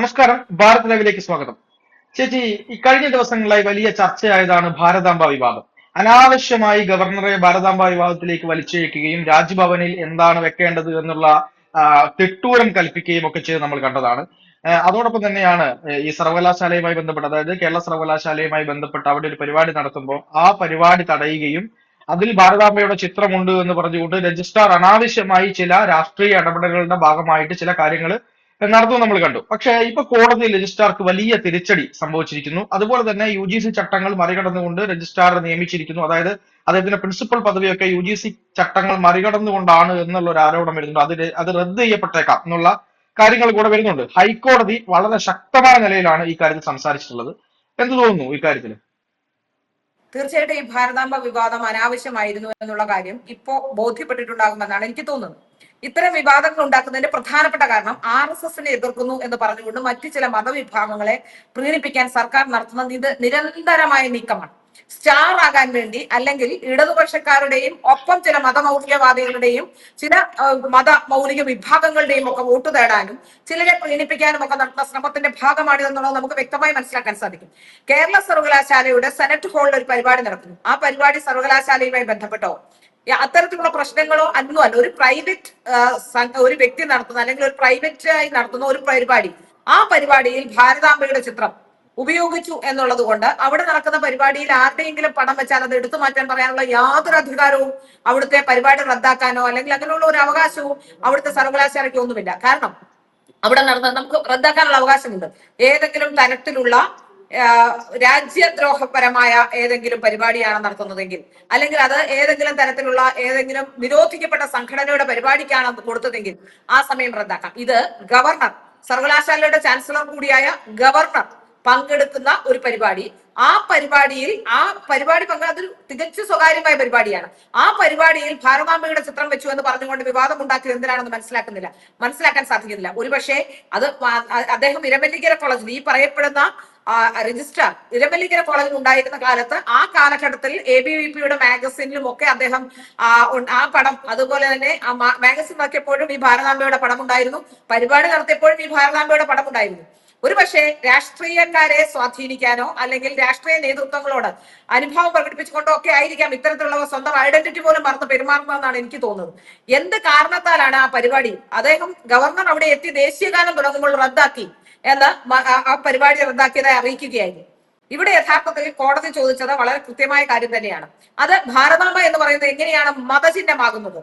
നമസ്കാരം. ഭാരത് ലൈവിലേക്ക് സ്വാഗതം. ചേച്ചി, ഈ കഴിഞ്ഞ ദിവസങ്ങളായി വലിയ ചർച്ചയായതാണ് ഭാരതാംബ വിവാദം. അനാവശ്യമായി ഗവർണറെ ഭാരതാംബ വിവാദത്തിലേക്ക് വലിച്ചിഴക്കുകയും രാജ്ഭവനിൽ എന്താണ് വെക്കേണ്ടത് എന്നുള്ള തിട്ടൂരം കൽപ്പിക്കുകയും ഒക്കെ ചെയ്ത് നമ്മൾ കണ്ടതാണ്. അതോടൊപ്പം തന്നെയാണ് ഈ സർവകലാശാലയുമായി ബന്ധപ്പെട്ട്, അതായത് കേരള സർവകലാശാലയുമായി ബന്ധപ്പെട്ട് അവിടെ ഒരു പരിപാടി നടത്തുമ്പോൾ ആ പരിപാടി തടയുകയും അതിൽ ഭാരതാംബയുടെ ചിത്രമുണ്ട് എന്ന് പറഞ്ഞുകൊണ്ട് രജിസ്ട്രാർ അനാവശ്യമായി ചില രാഷ്ട്രീയ ഇടപെടലുകളുടെ ഭാഗമായിട്ട് ചില കാര്യങ്ങൾ നടന്നു നമ്മൾ കണ്ടു. പക്ഷേ ഇപ്പൊ കോടതി രജിസ്ട്രാർക്ക് വലിയ തിരിച്ചടി സംഭവിച്ചിരിക്കുന്നു. അതുപോലെ തന്നെ UGC ചട്ടങ്ങൾ മറികടന്നുകൊണ്ട് രജിസ്ട്രാർ നിയമിച്ചിരിക്കുന്നു. അതായത് അദ്ദേഹത്തിന്റെ പ്രിൻസിപ്പൽ പദവിയൊക്കെ UGC ചട്ടങ്ങൾ മറികടന്നുകൊണ്ടാണ് എന്നുള്ള ഒരു ആരോപണം വരുന്നുണ്ട്. അത് റദ്ദ് ചെയ്യപ്പെട്ടേക്കാം എന്നുള്ള കാര്യങ്ങൾ കൂടെ വരുന്നുണ്ട്. ഹൈക്കോടതി വളരെ ശക്തമായ നിലയിലാണ് ഈ കാര്യത്തിൽ സംസാരിച്ചിട്ടുള്ളത്. എന്ത് തോന്നുന്നു ഇക്കാര്യത്തിൽ? തീർച്ചയായിട്ടും ഈ ഭാരതാംബ വിവാദം അനാവശ്യമായിരുന്നു എന്നുള്ള കാര്യം ഇപ്പോ ബോധ്യപ്പെട്ടിട്ടുണ്ടാകുമെന്നാണ് എനിക്ക് തോന്നുന്നത്. ഇത്തരം വിവാദങ്ങൾ ഉണ്ടാക്കുന്നതിന്റെ പ്രധാനപ്പെട്ട കാരണം RSSനെ എതിർക്കുന്നു എന്ന് പറഞ്ഞുകൊണ്ട് മറ്റു ചില മതവിഭാഗങ്ങളെ പ്രീണിപ്പിക്കാൻ സർക്കാർ നടത്തുന്ന നിരന്തരമായ നീക്കമാണ്. സ്റ്റാർ ആകാൻ വേണ്ടി, അല്ലെങ്കിൽ ഇടതുപക്ഷക്കാരുടെയും ഒപ്പം ചില മതമൗലികവാദികളുടെയും ചില മൗലിക വിഭാഗങ്ങളുടെയും ഒക്കെ വോട്ട് തേടാനും ചിലരെ പ്രീണിപ്പിക്കാനും ഒക്കെ നടത്തുന്ന ശ്രമത്തിന്റെ ഭാഗമാണിതെന്നുള്ളത് നമുക്ക് വ്യക്തമായി മനസ്സിലാക്കാൻ സാധിക്കും. കേരള സർവകലാശാലയുടെ സെനറ്റ് ഹാളിൽ ഒരു പരിപാടി നടക്കുന്നു. ആ പരിപാടി സർവകലാശാലയുമായി ബന്ധപ്പെട്ടോ അത്തരത്തിലുള്ള പ്രശ്നങ്ങളോ അല്ല. ഒരു പ്രൈവറ്റ് ഒരു വ്യക്തി നടത്തുന്ന, അല്ലെങ്കിൽ ഒരു പ്രൈവറ്റ് ആയി നടത്തുന്ന ഒരു പരിപാടി, ആ പരിപാടിയിൽ ഭാരതാംബയുടെ ചിത്രം ഉപയോഗിച്ചു എന്നുള്ളത് കൊണ്ട് അവിടെ നടക്കുന്ന പരിപാടിയിൽ ആരുടെയെങ്കിലും പടം വെച്ചാൽ അത് എടുത്തു മാറ്റാൻ പറയാനുള്ള യാതൊരു അധികാരവും അവിടുത്തെ പരിപാടി റദ്ദാക്കാനോ അല്ലെങ്കിൽ അങ്ങനെയുള്ള ഒരു അവകാശവും അവിടുത്തെ സർവകലാശാലയ്ക്ക് ഒന്നുമില്ല. കാരണം അവിടെ നടന്ന നമുക്ക് റദ്ദാക്കാനുള്ള അവകാശമുണ്ട്. ഏതെങ്കിലും തരത്തിലുള്ള രാജ്യദ്രോഹപരമായ ഏതെങ്കിലും പരിപാടിയാണ് നടത്തുന്നതെങ്കിൽ, അല്ലെങ്കിൽ അത് ഏതെങ്കിലും തരത്തിലുള്ള ഏതെങ്കിലും നിരോധിക്കപ്പെട്ട സംഘടനയുടെ പരിപാടിക്കാണ് കൊടുത്തതെങ്കിൽ ആ സമയം റദ്ദാക്കാം. ഇത് ഗവർണർ, സർവകലാശാലയുടെ ചാൻസലർ കൂടിയായ ഗവർണർ പങ്കെടുക്കുന്ന ഒരു പരിപാടി, ആ പരിപാടി അതൊരു തികച്ചും സ്വകാര്യമായ പരിപാടിയാണ്. ആ പരിപാടിയിൽ ഭാരതാംബയുടെ ചിത്രം വെച്ചു എന്ന് പറഞ്ഞുകൊണ്ട് വിവാദം ഉണ്ടാക്കിയത് എന്തിനാണെന്ന് മനസ്സിലാക്കാൻ സാധിക്കുന്നില്ല. ഒരുപക്ഷെ അത് അദ്ദേഹം ഇരമല്ലിക്കര കോളേജിൽ, ഈ പറയപ്പെടുന്ന രജിസ്ട്രാർ ഇരമല്ലിക്കര കോളേജിൽ ഉണ്ടായിരുന്ന കാലത്ത്, ആ കാലഘട്ടത്തിൽ ABVPയുടെ മാഗസിനിലും ഒക്കെ അദ്ദേഹം ആ പടം, അതുപോലെ തന്നെ മാഗസിൻ നോക്കിയപ്പോഴും ഈ ഭാരതാംബയുടെ പടം ഉണ്ടായിരുന്നു, പരിപാടി നടത്തിയപ്പോഴും ഈ ഭാരതാംബയുടെ പടം ഉണ്ടായിരുന്നു. ഒരുപക്ഷെ രാഷ്ട്രീയക്കാരെ സ്വാധീനിക്കാനോ അല്ലെങ്കിൽ രാഷ്ട്രീയ നേതൃത്വങ്ങളോട് അനുഭവം പ്രകടിപ്പിച്ചുകൊണ്ടോ ഒക്കെ ആയിരിക്കാം ഇത്തരത്തിലുള്ള സ്വന്തം ഐഡന്റിറ്റി പോലും മറന്ന് പെരുമാറുന്നതെന്നാണ് എനിക്ക് തോന്നുന്നത്. എന്ത് കാരണത്താലാണ് ആ പരിപാടി ഗവർണർ അവിടെ എത്തി ദേശീയഗാനം തുടങ്ങുമ്പോൾ റദ്ദാക്കി എന്ന് ആ പരിപാടി റദ്ദാക്കിയതായി അറിയിക്കുകയായിരുന്നു. ഇവിടെ യഥാർത്ഥത്തിൽ കോടതി ചോദിച്ചത് വളരെ കൃത്യമായ കാര്യം തന്നെയാണ്. അത് ഭാരതാംബ എന്ന് പറയുന്നത് എങ്ങനെയാണ് മതചിഹ്നമാകുന്നത്,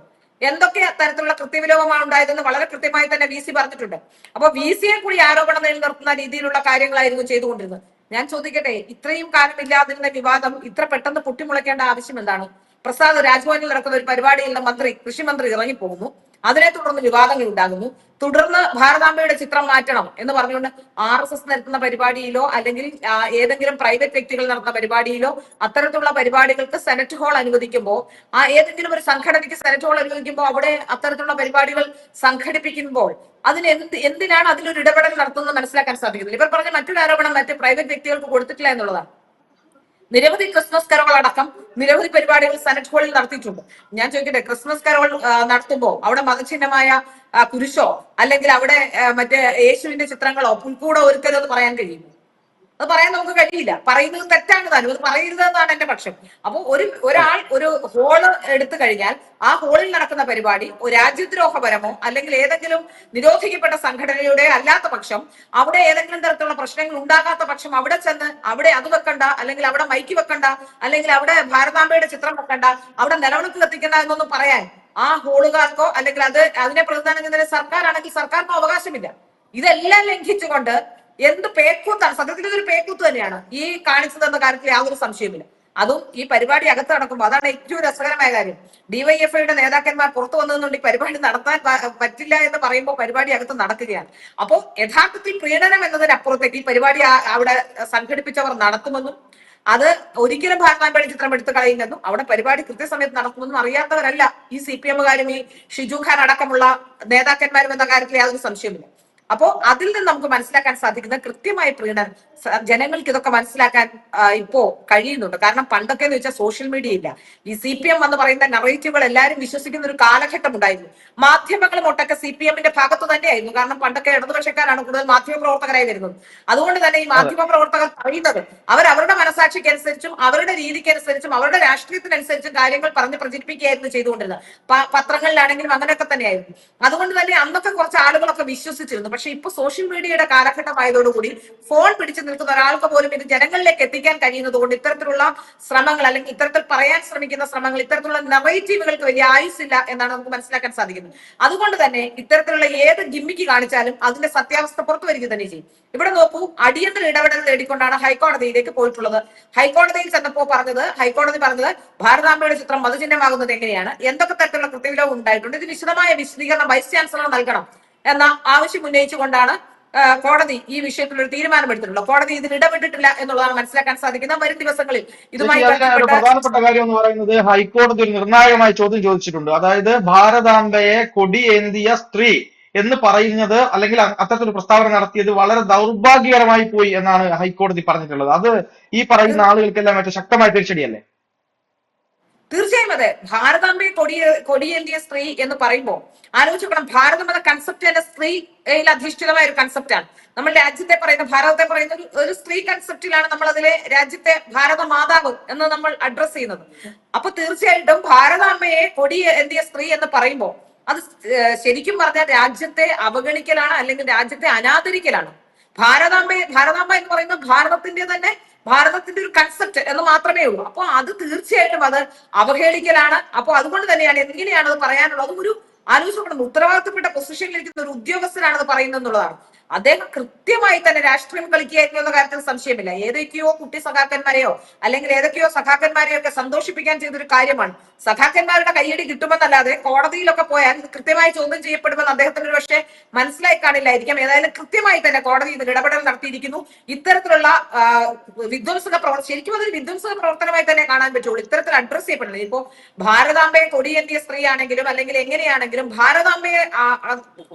എന്തൊക്കെ തരത്തിലുള്ള കൃത്യവിലോപമാണ് ഉണ്ടായതെന്ന് വളരെ കൃത്യമായി തന്നെ VC പറഞ്ഞിട്ടുണ്ട്. അപ്പൊ VCയെ കൂടി ആരോപണം നിലനിർത്തുന്ന രീതിയിലുള്ള കാര്യങ്ങളായിരുന്നു ചെയ്തുകൊണ്ടിരുന്നത്. ഞാൻ ചോദിക്കട്ടെ, ഇത്രയും കാലം ഇല്ലാതിരുന്ന വിവാദം ഇത്ര പെട്ടെന്ന് പൊട്ടിമുളയ്ക്കേണ്ട ആവശ്യം എന്താണ്? പ്രസാദ് രാജ്ഭവനിൽ നടക്കുന്ന ഒരു പരിപാടിയിൽ കൃഷി മന്ത്രി ഇറങ്ങിപ്പോകുന്നു, അതിനെ തുടർന്ന് വിവാദങ്ങൾ ഉണ്ടാകുന്നു. തുടർന്ന് ഭാരതാംബയുടെ ചിത്രം മാറ്റണം എന്ന് പറഞ്ഞുകൊണ്ട് RSS നടത്തുന്ന പരിപാടിയിലോ അല്ലെങ്കിൽ ഏതെങ്കിലും പ്രൈവറ്റ് വ്യക്തികൾ നടത്തുന്ന പരിപാടിയിലോ അത്തരത്തിലുള്ള പരിപാടികൾക്ക് സെനറ്റ് ഹാൾ അനുവദിക്കുമ്പോൾ, ഏതെങ്കിലും ഒരു സംഘടനയ്ക്ക് സെനറ്റ് ഹാൾ അനുവദിക്കുമ്പോൾ അവിടെ അത്തരത്തിലുള്ള പരിപാടികൾ സംഘടിപ്പിക്കുമ്പോൾ എന്തിനാണ് അതിലൊരു ഇടപെടൽ നടത്തുന്നത് മനസ്സിലാക്കാൻ സാധിക്കുന്നില്ല. ഇവർ പറഞ്ഞ മറ്റൊരു ആരോപണം മറ്റ് പ്രൈവറ്റ് വ്യക്തികൾക്ക് കൊടുത്തിട്ടില്ല എന്നുള്ളതാണ്. നിരവധി ക്രിസ്മസ് കരോൾ അടക്കം നിരവധി പരിപാടികൾ സെനറ്റ് ഹാളിൽ നടത്തിയിട്ടുണ്ട്. ഞാൻ ചോദിക്കട്ടെ, ക്രിസ്മസ് കരോൾ നടത്തുമ്പോൾ അവിടെ മതചിഹ്നമായ കുരിശോ അല്ലെങ്കിൽ അവിടെ മറ്റേ യേശുവിന്റെ ചിത്രങ്ങളോ പുൽക്കൂടോ ഒരുക്കരുതെന്ന് പറയാൻ കഴിയുമോ? അത് പറയാൻ നമുക്ക് കഴിയില്ല. പറയുന്നത് തെറ്റാണ് താനും, അത് പറയരുതെന്നാണ് എന്റെ പക്ഷം. അപ്പൊ ഒരാൾ ഒരു ഹോള് എടുത്തു കഴിഞ്ഞാൽ ആ ഹോളിൽ നടക്കുന്ന പരിപാടി രാജ്യദ്രോഹപരമോ അല്ലെങ്കിൽ ഏതെങ്കിലും നിരോധിക്കപ്പെട്ട സംഘടനയുടെ അല്ലാത്ത പക്ഷം, അവിടെ ഏതെങ്കിലും തരത്തിലുള്ള പ്രശ്നങ്ങൾ ഉണ്ടാകാത്ത പക്ഷം അവിടെ ചെന്ന് അവിടെ അത് വെക്കണ്ട, അല്ലെങ്കിൽ അവിടെ മൈക്ക് വെക്കണ്ട, അല്ലെങ്കിൽ അവിടെ ഭാരതാംബയുടെ ചിത്രം വെക്കണ്ട, അവിടെ നിലവിളക്ക് കത്തിക്കണ്ട എന്നൊന്നും പറയാൻ ആ ഹോളുകാർക്കോ അല്ലെങ്കിൽ അതിനെ പ്രതിദാനം ചെയ്യുന്ന സർക്കാരാണെങ്കിൽ സർക്കാരിനോ അവകാശമില്ല. ഇതെല്ലാം ലംഘിച്ചുകൊണ്ട് എന്ത് പേക്കൂത്താണ്, സത്യത്തിൽ ഇതൊരു പേക്കൂത്ത് തന്നെയാണ് ഈ കാണിച്ചതെന്ന കാര്യത്തിൽ യാതൊരു സംശയമില്ല. അതും ഈ പരിപാടി അകത്ത് നടക്കുമ്പോൾ അതാണ് ഏറ്റവും രസകരമായ കാര്യം. DYFIയുടെ നേതാക്കന്മാർ പുറത്തു വന്നതുകൊണ്ട് ഈ പരിപാടി നടത്താൻ പറ്റില്ല എന്ന് പറയുമ്പോൾ പരിപാടി അകത്ത് നടക്കുകയാണ്. അപ്പോൾ യഥാർത്ഥത്തിൽ പ്രീണനം എന്നതിനപ്പുറത്തേക്ക് ഈ പരിപാടി അവിടെ സംഘടിപ്പിച്ചവർ നടത്തുമെന്നും അത് ഒരിക്കലും ഭാരതാംബയുടെ ചിത്രം എടുത്തു കളയുമെന്നും അവിടെ പരിപാടി കൃത്യസമയത്ത് നടക്കുമെന്നും അറിയാത്തവരല്ല ഈ CPM-കാരും ഈ ഷിജു ഖാൻ അടക്കമുള്ള നേതാക്കന്മാരും എന്ന കാര്യത്തിൽ യാതൊരു സംശയമില്ല. അപ്പോ അതിൽ നിന്ന് നമുക്ക് മനസ്സിലാക്കാൻ സാധിക്കുന്ന കൃത്യമായ പ്രീണനം ജനങ്ങൾക്ക് ഇതൊക്കെ മനസ്സിലാക്കാൻ ഇപ്പോ കഴിയുന്നുണ്ട്. കാരണം പണ്ടൊക്കെ എന്ന് വെച്ചാൽ സോഷ്യൽ മീഡിയ ഇല്ല. ഈ CPM എന്ന് പറയുന്ന നറേറ്റീവുകൾ എല്ലാവരും വിശ്വസിക്കുന്ന ഒരു കാലഘട്ടം ഉണ്ടായിരുന്നു. മാധ്യമങ്ങളും ഒട്ടൊക്കെ CPM-ന്റെ ഭാഗത്ത് തന്നെയായിരുന്നു. കാരണം പണ്ടൊക്കെ ഇടതുപക്ഷക്കാരാണ് കൂടുതൽ മാധ്യമ പ്രവർത്തകരായി വരുന്നത്. അതുകൊണ്ട് തന്നെ ഈ മാധ്യമ പ്രവർത്തകർ പറയുന്നത് അവരുടെ മനസാക്ഷിക്ക് അനുസരിച്ചും അവരുടെ രീതിക്ക് അനുസരിച്ചും അവരുടെ രാഷ്ട്രീയത്തിനനുസരിച്ചും കാര്യങ്ങൾ പറഞ്ഞ് പ്രചരിപ്പിക്കുകയായിരുന്നു ചെയ്തുകൊണ്ടിരുന്നത്. പത്രങ്ങളിലാണെങ്കിലും അങ്ങനെയൊക്കെ തന്നെയായിരുന്നു. അതുകൊണ്ട് തന്നെ അന്നൊക്കെ കുറച്ച് ആളുകളൊക്കെ വിശ്വസിച്ചിരുന്നു. പക്ഷെ ഇപ്പൊ സോഷ്യൽ മീഡിയയുടെ കാലഘട്ടമായതോടുകൂടി ഫോൺ പിടിച്ചു നിൽക്കുന്ന ഒരാൾക്ക് പോലും ഇത് ജനങ്ങളിലേക്ക് എത്തിക്കാൻ കഴിയുന്നത് കൊണ്ട് ഇത്തരത്തിലുള്ള ശ്രമങ്ങൾ അല്ലെങ്കിൽ ഇത്തരത്തിൽ പറയാൻ ശ്രമിക്കുന്ന ശ്രമങ്ങൾ ഇത്തരത്തിലുള്ള നറേറ്റീവുകൾക്ക് വലിയ ആയുസില്ല എന്നാണ് നമുക്ക് മനസ്സിലാക്കാൻ സാധിക്കുന്നത്. അതുകൊണ്ട് തന്നെ ഇത്തരത്തിലുള്ള ഏത് ഗിമ്മിക്ക് കാണിച്ചാലും അതിന്റെ സത്യാവസ്ഥ പുറത്തു വരിക തന്നെ ചെയ്യും. ഇവിടെ നോക്കൂ, അടിയന്തര ഇടപെടൽ നേടിക്കൊണ്ടാണ് ഹൈക്കോടതിയിലേക്ക് പോയിട്ടുള്ളത്. ഹൈക്കോടതിയിൽ ചെന്നപ്പോ ഹൈക്കോടതി പറഞ്ഞത് ഭാരതാംബയുടെ ചിത്രം മതചിഹ്നമാകുന്നത് എങ്ങനെയാണ്, എന്തൊക്കെ തരത്തിലുള്ള കൃത്യവിലോപം ഉണ്ടായിട്ടുണ്ട്, ഇത് വിശദമായ വിശദീകരണം വൈസ് ചാൻസലർ നൽകണം എന്ന ആവശ്യം ഉന്നയിച്ചുകൊണ്ടാണ് കോടതി ഈ വിഷയത്തിൽ ഒരു തീരുമാനമെടുത്തിട്ടുള്ളത്. കോടതി ഇതിൽ ഇടപെട്ടിട്ടില്ല എന്നുള്ളതാണ് മനസ്സിലാക്കാൻ സാധിക്കുന്നത്. വരും ദിവസങ്ങളിൽ ഇതുമായി പ്രധാനപ്പെട്ട കാര്യം എന്ന് പറയുന്നത് ഹൈക്കോടതി ഒരു നിർണായകമായ ചോദ്യം ചോദിച്ചിട്ടുണ്ട്. അതായത് ഭാരതാംബയെ കൊടിയേന്തിയ സ്ത്രീ എന്ന് പറയുന്നത് അല്ലെങ്കിൽ അത്തരത്തിലൊരു പ്രസ്താവന നടത്തിയത് വളരെ ദൗർഭാഗ്യകരമായി പോയി എന്നാണ് ഹൈക്കോടതി പറഞ്ഞിട്ടുള്ളത്. അത് ഈ പറയുന്ന ആളുകൾക്കെല്ലാം ഏറ്റവും ശക്തമായ തിരിച്ചടിയല്ലേ? തീർച്ചയായും അതെ. ഭാരതാംബയെ കൊടിയേന്തിയ സ്ത്രീ എന്ന് പറയുമ്പോൾ ആലോചിക്കണം, ഭാരതം എന്ന കൺസെപ്റ്റ് തന്നെ സ്ത്രീയിൽ അധിഷ്ഠിതമായ ഒരു കൺസെപ്റ്റാണ്. നമ്മൾ രാജ്യത്തെ പറയുന്ന ഭാരതത്തെ പറയുന്ന ഒരു സ്ത്രീ കൺസെപ്റ്റിലാണ് നമ്മൾ അതിലെ രാജ്യത്തെ ഭാരത മാതാവ് എന്ന് നമ്മൾ അഡ്രസ് ചെയ്യുന്നത്. അപ്പൊ തീർച്ചയായിട്ടും ഭാരതാംബയെ കൊടിയേന്തിയ സ്ത്രീ എന്ന് പറയുമ്പോൾ അത് ശരിക്കും പറഞ്ഞാൽ രാജ്യത്തെ അവഗണിക്കലാണ്, അല്ലെങ്കിൽ രാജ്യത്തെ അനാദരിക്കലാണ്. ഭാരതാംബ എന്ന് പറയുന്നത് ഭാരതത്തിന്റെ ഒരു കൺസെപ്റ്റ് എന്ന് മാത്രമേ ഉള്ളൂ. അപ്പൊ അത് തീർച്ചയായിട്ടും അത് അവഹേളിക്കലാണ്. അപ്പൊ അതുകൊണ്ട് തന്നെയാണ് എങ്ങനെയാണ് അത് പറയാനുള്ളത്, ഒരു ആലോചിക്കണം, ഉത്തരവാദിത്തപ്പെട്ട പൊസിഷനിലിരിക്കുന്ന ഒരു ഉദ്യോഗസ്ഥനാണ് അത് പറയുന്നത് എന്നുള്ളതാണ്. അദ്ദേഹം കൃത്യമായി തന്നെ രാഷ്ട്രീയം കളിക്കുകയായിരുന്നു എന്ന കാര്യത്തിൽ സംശയമില്ല. ഏതൊക്കെയോ കുട്ടി സഖാക്കന്മാരെയോ അല്ലെങ്കിൽ ഏതൊക്കെയോ സഖാക്കന്മാരെയോ ഒക്കെ സന്തോഷിപ്പിക്കാൻ ചെയ്തൊരു കാര്യമാണ്. സഖാക്കന്മാരുടെ കയ്യടി കിട്ടുമെന്നല്ലാതെ കോടതിയിലൊക്കെ പോയാൽ കൃത്യമായി ചോദ്യം ചെയ്യപ്പെടുമെന്ന് അദ്ദേഹത്തിന് ഒരു പക്ഷേ മനസ്സിലായി കാണില്ലായിരിക്കാം. ഏതായാലും കൃത്യമായി തന്നെ കോടതി ഇതിൽ ഇടപെടൽ നടത്തിയിരിക്കുന്നു. ഇത്തരത്തിലുള്ള വിധ്വംസക പ്രവർത്തനം ശരിക്കും അതൊരു വിധ്വംസക പ്രവർത്തനമായി തന്നെ കാണാൻ പറ്റുള്ളൂ. ഇത്തരത്തിൽ അഡ്രസ് ചെയ്യപ്പെടുന്നത് ഇപ്പോ ഭാരതാംബയെ കൊടിയേന്തിയ സ്ത്രീ ആണെങ്കിലും അല്ലെങ്കിൽ എങ്ങനെയാണെങ്കിലും ഭാരതാംബയെ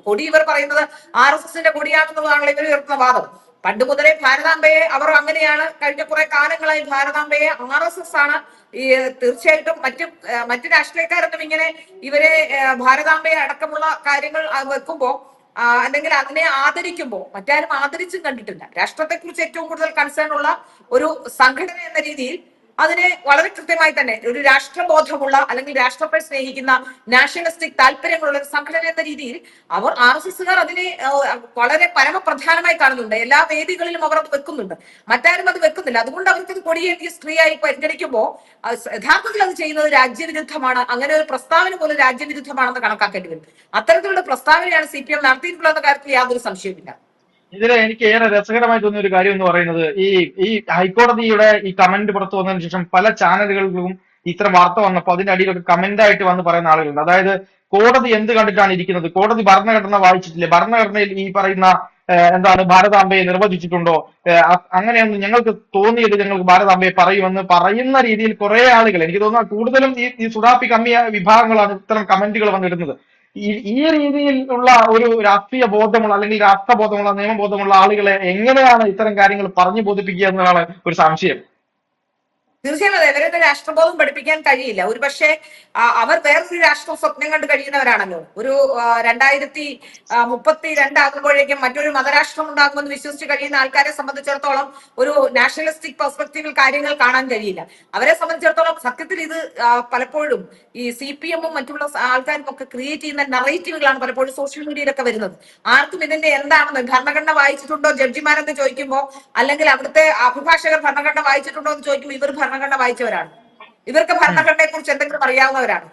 കൊടി ഇവർ പറയുന്നത് RSSന്റെ കൊടിയാണെന്നുള്ളതാണല്ലോ ഇവർ ഉയർത്തുന്ന വാദം. പണ്ട് മുതലേ ഭാരതാംബയെ അവർ അങ്ങനെയാണ്. കഴിഞ്ഞ കുറെ കാലങ്ങളായി ഭാരതാംബയെ RSS ആണ്. ഈ തീർച്ചയായിട്ടും മറ്റു രാഷ്ട്രീയക്കാരൊന്നും ഇങ്ങനെ ഇവരെ ഭാരതാംബയെ അടക്കമുള്ള കാര്യങ്ങൾ വെക്കുമ്പോ അല്ലെങ്കിൽ അതിനെ ആദരിക്കുമ്പോൾ മറ്റാരും ആദരിച്ചും കണ്ടിട്ടില്ല. രാഷ്ട്രത്തെക്കുറിച്ച് ഏറ്റവും കൂടുതൽ കൺസേൺ ഉള്ള ഒരു സംഘടന എന്ന രീതിയിൽ അതിനെ വളരെ കൃത്യമായി തന്നെ ഒരു രാഷ്ട്രബോധമുള്ള അല്ലെങ്കിൽ രാഷ്ട്രത്തെ സ്നേഹിക്കുന്ന നാഷണലിസ്റ്റിക് താല്പര്യങ്ങളുള്ള ഒരു സംഘടന എന്ന രീതിയിൽ അവർ RSSകാർ അതിനെ വളരെ പരമപ്രധാനമായി കാണുന്നുണ്ട്. എല്ലാ വേദികളിലും അവർ അത് വെക്കുന്നുണ്ട്, മറ്റാരും അത് വെക്കുന്നില്ല. അതുകൊണ്ട് അവർക്ക് അത് കൊടിയേന്തിയ സ്ത്രീയായി പരിഗണിക്കുമ്പോൾ യഥാർത്ഥത്തിൽ അത് ചെയ്യുന്നത് രാജ്യവിരുദ്ധമാണ്. അങ്ങനെ ഒരു പ്രസ്താവന പോലും രാജ്യവിരുദ്ധമാണെന്ന് കണക്കാക്കേണ്ടി വരും. അത്തരത്തിലുള്ള പ്രസ്താവനയാണ് CPM നടത്തിയിട്ടുള്ള കാര്യത്തിൽ യാതൊരു സംശയവുമില്ല. ഇതില് എനിക്ക് ഏറെ രസകരമായി തോന്നിയ ഒരു കാര്യം എന്ന് പറയുന്നത് ഈ ഹൈക്കോടതിയുടെ ഈ കമന്റ് പുറത്തു വന്നതിന് ശേഷം പല ചാനലുകളിലും ഇത്തരം വാർത്ത വന്നപ്പോൾ അതിന്റെ അടിയിലൊക്കെ കമന്റ് ആയിട്ട് വന്ന് പറയുന്ന ആളുകളുണ്ട്. അതായത് കോടതി എന്ത് കണ്ടിട്ടാണ് ഇരിക്കുന്നത്, കോടതി ഭരണഘടന വായിച്ചിട്ടില്ലേ, ഭരണഘടനയിൽ ഈ പറയുന്ന ഭാരതാംബയെ നിർവചിച്ചിട്ടുണ്ടോ, അങ്ങനെയൊന്നും ഞങ്ങൾക്ക് തോന്നിയത് ഞങ്ങൾക്ക് ഭാരതാംബയെ പറയുമെന്ന് പറയുന്ന രീതിയിൽ കുറെ ആളുകൾ, എനിക്ക് തോന്നുന്നു കൂടുതലും ഈ സുഡാപ്പി കമ്മിയ വിഭാഗങ്ങളാണ് ഇത്തരം കമന്റുകൾ വന്നിടുന്നത്. ഈ രീതിയിലുള്ള ഒരു രാഷ്ട്രീയ ബോധമുള്ള അല്ലെങ്കിൽ രാഷ്ട്രബോധമുള്ള നിയമബോധമുള്ള ആളുകളെ എങ്ങനെയാണ് ഇത്തരം കാര്യങ്ങൾ പറഞ്ഞു ബോധിപ്പിക്കുക എന്നതാണ് ഒരു സംശയം. തീർച്ചയായും അതെ, ഇവരുടെ രാഷ്ട്രബോധം പഠിപ്പിക്കാൻ കഴിയില്ല. ഒരു പക്ഷേ അവർ വേറൊരു രാഷ്ട്രം സ്വപ്നം കണ്ട് കഴിയുന്നവരാണല്ലോ. ഒരു 2032 ആകുമ്പോഴേക്കും മറ്റൊരു മതരാഷ്ട്രം ഉണ്ടാകുമെന്ന് വിശ്വസിച്ച് കഴിയുന്ന ആൾക്കാരെ സംബന്ധിച്ചിടത്തോളം ഒരു നാഷണലിസ്റ്റിക് പെർസ്പെക്റ്റീവിൽ കാര്യങ്ങൾ കാണാൻ കഴിയില്ല. അവരെ സംബന്ധിച്ചിടത്തോളം സത്യത്തിൽ ഇത് പലപ്പോഴും ഈ CPM-ഉം മറ്റുള്ള ആൾക്കാരും ഒക്കെ ക്രിയേറ്റ് ചെയ്യുന്ന നറേറ്റീവുകളാണ് പലപ്പോഴും സോഷ്യൽ മീഡിയയിലൊക്കെ വരുന്നത്. ആർക്കും ഇതിന്റെ എന്താണെന്ന് ഭരണഘടന വായിച്ചിട്ടുണ്ടോ ജഡ്ജിമാരെന്ന് ചോദിക്കുമ്പോൾ, അല്ലെങ്കിൽ അവിടുത്തെ അഭിഭാഷകർ ഭരണഘടന വായിച്ചിട്ടുണ്ടോ എന്ന് ചോദിക്കുമ്പോൾ ഇവർ ഭരണഘടന വായിച്ചവരാണ്, ഇവർക്ക് ഭരണഘടനയെ കുറിച്ച് എന്തെങ്കിലും അറിയാവുന്നവരാണ്.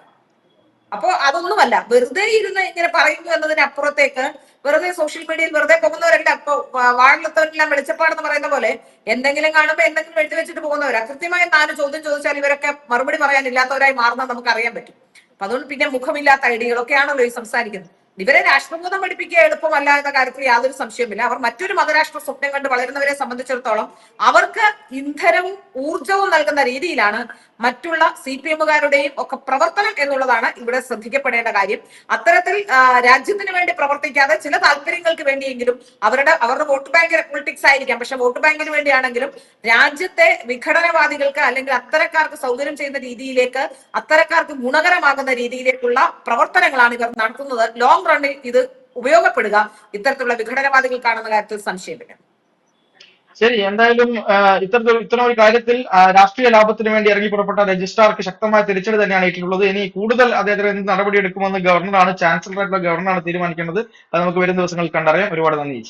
അപ്പോ അതൊന്നുമല്ല, വെറുതെ ഇരുന്ന് ഇങ്ങനെ പറയുന്നു എന്നതിനപ്പുറത്തേക്ക് വെറുതെ സോഷ്യൽ മീഡിയയിൽ വെറുതെ പോകുന്നവരല്ല. ഇപ്പൊ വാഴത്തവരെല്ലാം വെളിച്ചപ്പാടെന്ന് പറയുന്ന പോലെ എന്തെങ്കിലും കാണുമ്പോൾ എന്തെങ്കിലും എഴുതി വെച്ചിട്ട് പോകുന്നവരാ. കൃത്യമായ 4 ചോദ്യം ചോദിച്ചാൽ ഇവരൊക്കെ മറുപടി പറയാനില്ലാത്തവരായി മാറുന്നത് നമുക്ക് അറിയാൻ പറ്റും. അപ്പൊ അതുകൊണ്ട് പിന്നെ മുഖമില്ലാത്ത ഐഡിയകളൊക്കെയാണല്ലോ ഈ സംസാരിക്കുന്നത്. ഇവരെ രാഷ്ട്രബോധം പഠിപ്പിക്കുക എളുപ്പമല്ല എന്ന കാര്യത്തിൽ യാതൊരു സംശയവുമില്ല. അവർ മറ്റൊരു മതരാഷ്ട്ര സ്വപ്നം കണ്ട് വളരുന്നവരെ സംബന്ധിച്ചിടത്തോളം അവർക്ക് ഇന്ധനവും ഊർജവും നൽകുന്ന രീതിയിലാണ് മറ്റുള്ള CPM-കാരുടെയും ഒക്കെ പ്രവർത്തനം എന്നുള്ളതാണ് ഇവിടെ ശ്രദ്ധിക്കപ്പെടേണ്ട കാര്യം. അത്തരത്തിൽ രാജ്യത്തിന് വേണ്ടി പ്രവർത്തിക്കാതെ ചില താല്പര്യങ്ങൾക്ക് വേണ്ടിയെങ്കിലും അവരുടെ വോട്ട് ബാങ്ക് പൊളിറ്റിക്സ് ആയിരിക്കാം, പക്ഷെ വോട്ട് ബാങ്കിന് വേണ്ടിയാണെങ്കിലും രാജ്യത്തെ വിഘടനവാദികൾക്ക് അല്ലെങ്കിൽ അത്തരക്കാർക്ക് സൗകര്യം ചെയ്യുന്ന രീതിയിലേക്ക്, അത്തരക്കാർക്ക് ഗുണകരമാകുന്ന രീതിയിലേക്കുള്ള പ്രവർത്തനങ്ങളാണ് ഇവർ നടത്തുന്നത്. ലോങ് റണ്ണിൽ ഇത് ഉപയോഗപ്പെടുക ഇത്തരത്തിലുള്ള വിഘടനവാദികൾക്കാണെന്ന കാര്യത്തിൽ സംശയമില്ല. ശരി, എന്തായാലും ഇത്തരം ഒരു കാര്യത്തിൽ രാഷ്ട്രീയ ലാഭത്തിന് വേണ്ടി ഇറങ്ങി പുറപ്പെട്ട രജിസ്ട്രാർക്ക് ശക്തമായ തിരിച്ചടി തന്നെയാണ് ഏറ്റിട്ടുള്ളത്. ഇനി കൂടുതൽ അദ്ദേഹത്തിന് എന്ത് നടപടി എടുക്കുമെന്ന് ചാൻസലറായിട്ടുള്ള ഗവർണറാണ് തീരുമാനിക്കേണ്ടത്. അത് നമുക്ക് വരും ദിവസങ്ങളിൽ കണ്ടറിയാം. ഒരുപാട് നന്ദി.